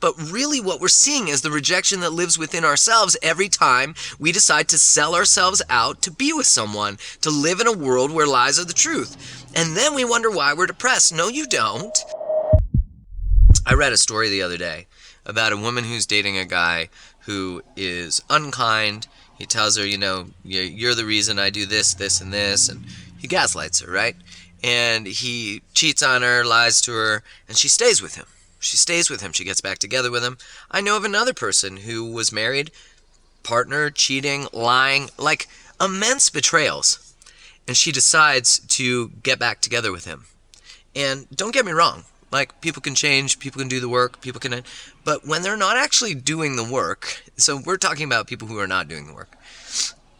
but really what we're seeing is the rejection that lives within ourselves every time we decide to sell ourselves out to be with someone, to live in a world where lies are the truth. And then we wonder why we're depressed. No, you don't. I read a story the other day about a woman who's dating a guy who is unkind. He tells her, you're the reason I do this, this, and this, and he gaslights her, right? And he cheats on her, lies to her, and she stays with him. She stays with him. She gets back together with him. I know of another person who was married, partner, cheating, lying, like immense betrayals. And she decides to get back together with him. And don't get me wrong. Like, people can change, people can do the work, but when they're not actually doing the work, so we're talking about people who are not doing the work.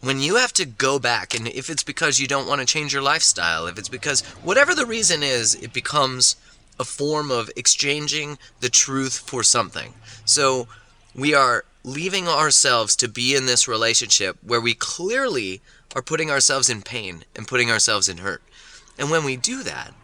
When you have to go back, and if it's because you don't want to change your lifestyle, if it's because, whatever the reason is, it becomes a form of exchanging the truth for something. So we are leaving ourselves to be in this relationship where we clearly are putting ourselves in pain and putting ourselves in hurt. And when we do that,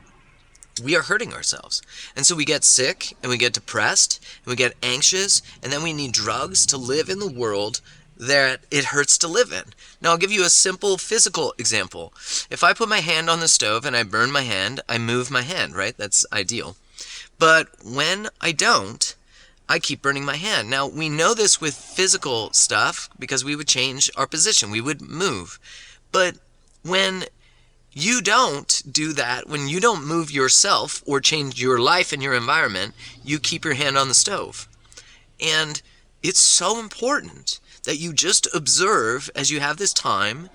we are hurting ourselves. And so we get sick, and we get depressed, and we get anxious, and then we need drugs to live in the world that it hurts to live in. Now, I'll give you a simple physical example. If I put my hand on the stove and I burn my hand, I move my hand, right? That's ideal. But when I don't, I keep burning my hand. Now, we know this with physical stuff because we would change our position. We would move. But when you don't do that, when you don't move yourself or change your life and your environment, you keep your hand on the stove. And it's so important that you just observe as you have this time,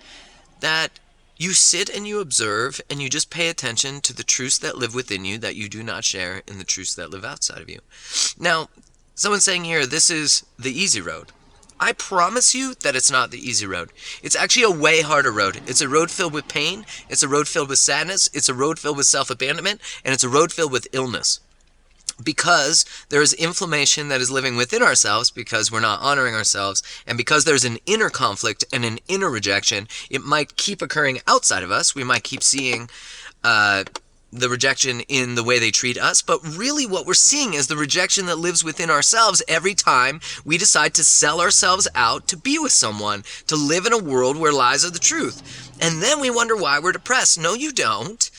that you sit and you observe and you just pay attention to the truths that live within you that you do not share and the truths that live outside of you. Now, someone's saying here, this is the easy road. I promise you that it's not the easy road. It's actually a way harder road. It's a road filled with pain. It's a road filled with sadness. It's a road filled with self-abandonment. And it's a road filled with illness. Because there is inflammation that is living within ourselves because we're not honoring ourselves. And because there's an inner conflict and an inner rejection, it might keep occurring outside of us. We might keep seeing the rejection in the way they treat us, but really what we're seeing is the rejection that lives within ourselves every time we decide to sell ourselves out to be with someone, to live in a world where lies are the truth. And then we wonder why we're depressed. No, you don't.